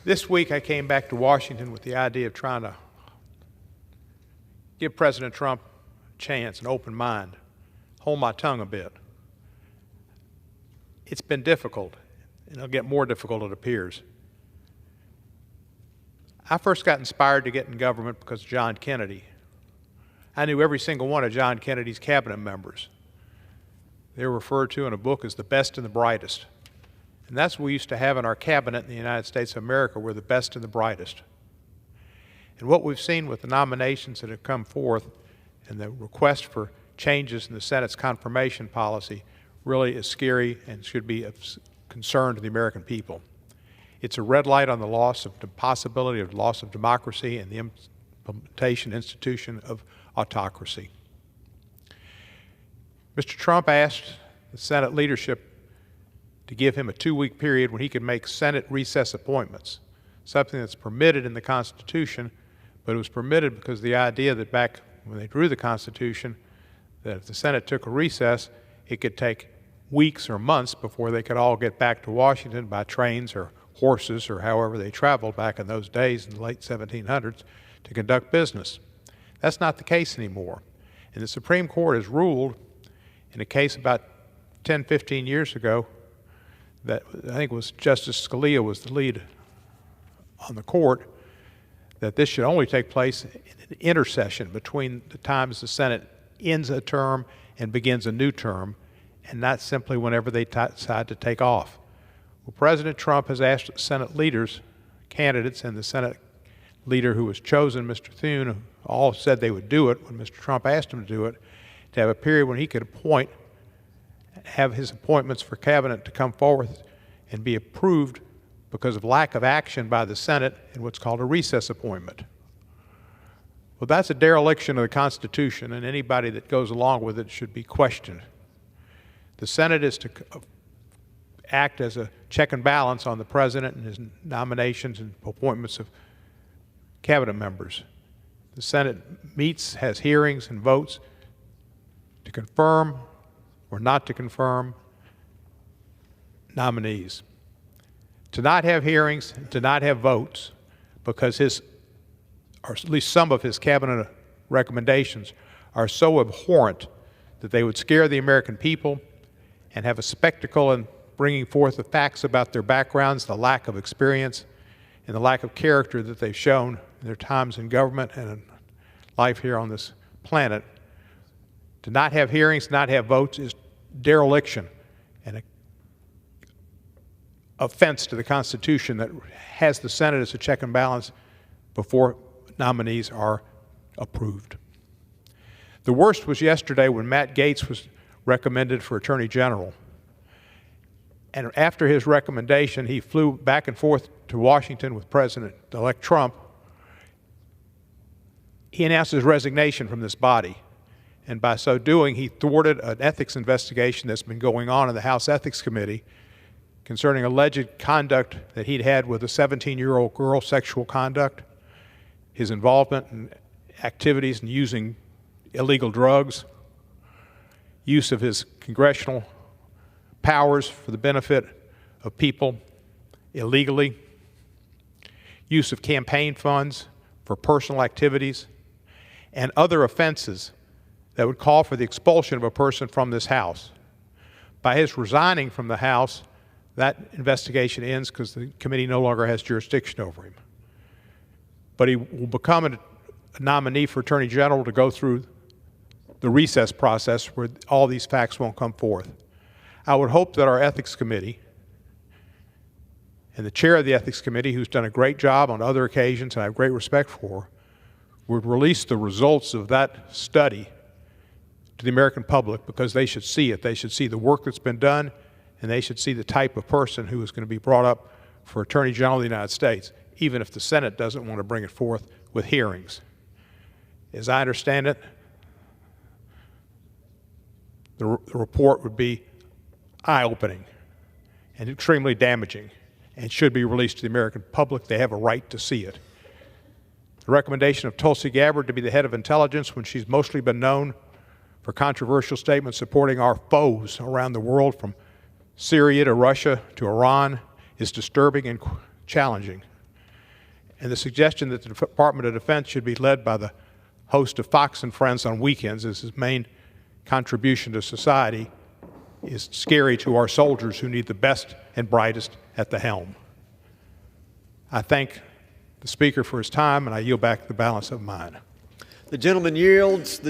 This week I came back to Washington with the idea of trying to give President Trump a chance, an open mind, hold my tongue a bit. It's been difficult, and it'll get more difficult, it appears. I first got inspired to get in government because of John Kennedy. I knew every single one of John Kennedy's cabinet members. They were referred to in a book as the best and the brightest. And that's what we used to have in our cabinet in the United States of America. We're the best and the brightest. And what we've seen with the nominations that have come forth and the request for changes in the Senate's confirmation policy really is scary and should be of concern to the American people. It's a red light on the possibility of loss of democracy and the implementation institution of autocracy. Mr. Trump asked the Senate leadership to give him a 2-week period when he could make Senate recess appointments, something that's permitted in the Constitution, but it was permitted because of the idea that back when they drew the Constitution, that if the Senate took a recess, it could take weeks or months before they could all get back to Washington by trains or horses or however they traveled back in those days in the late 1700s to conduct business. That's not the case anymore. And the Supreme Court has ruled in a case about 10, 15 years ago that I think it was Justice Scalia was the lead on the court, that this should only take place in an intersession between the times the Senate ends a term and begins a new term, and not simply whenever they decide to take off. Well, President Trump has asked Senate leaders, candidates, and the Senate leader who was chosen, Mr. Thune, all said they would do it when Mr. Trump asked him to do it, to have a period when he could have his appointments for cabinet to come forward and be approved because of lack of action by the Senate in what's called a recess appointment. Well, that's a dereliction of the Constitution, and anybody that goes along with it should be questioned. The Senate is to act as a check and balance on the President and his nominations and appointments of cabinet members. The Senate meets, has hearings, and votes to confirm or not to confirm nominees. To not have hearings, to not have votes, because his, or at least some of his cabinet recommendations are so abhorrent that they would scare the American people and have a spectacle in bringing forth the facts about their backgrounds, the lack of experience, and the lack of character that they've shown in their times in government and in life here on this planet. To not have hearings, not have votes is dereliction and an offense to the Constitution that has the Senate as a check and balance before nominees are approved. The worst was yesterday when Matt Gaetz was recommended for Attorney General. And after his recommendation, he flew back and forth to Washington with President-elect Trump. He announced his resignation from this body. And by so doing, he thwarted an ethics investigation that's been going on in the House Ethics Committee concerning alleged conduct that he'd had with a 17-year-old girl, sexual conduct, his involvement in activities in using illegal drugs, use of his congressional powers for the benefit of people illegally, use of campaign funds for personal activities, and other offenses that would call for the expulsion of a person from this House. By his resigning from the House, that investigation ends because the committee no longer has jurisdiction over him. But he will become a nominee for Attorney General to go through the recess process where all these facts won't come forth. I would hope that our Ethics Committee and the chair of the Ethics Committee, who's done a great job on other occasions and I have great respect for, would release the results of that study to the American public because they should see it. They should see the work that's been done, and they should see the type of person who is going to be brought up for Attorney General of the United States, even if the Senate doesn't want to bring it forth with hearings. As I understand it, the report would be eye-opening and extremely damaging and should be released to the American public. They have a right to see it. The recommendation of Tulsi Gabbard to be the head of intelligence when she's mostly been known for controversial statements supporting our foes around the world from Syria to Russia to Iran is disturbing and challenging. And the suggestion that the Department of Defense should be led by the host of Fox and Friends on weekends as his main contribution to society is scary to our soldiers who need the best and brightest at the helm. I thank the Speaker for his time, and I yield back the balance of mine. The gentleman yields the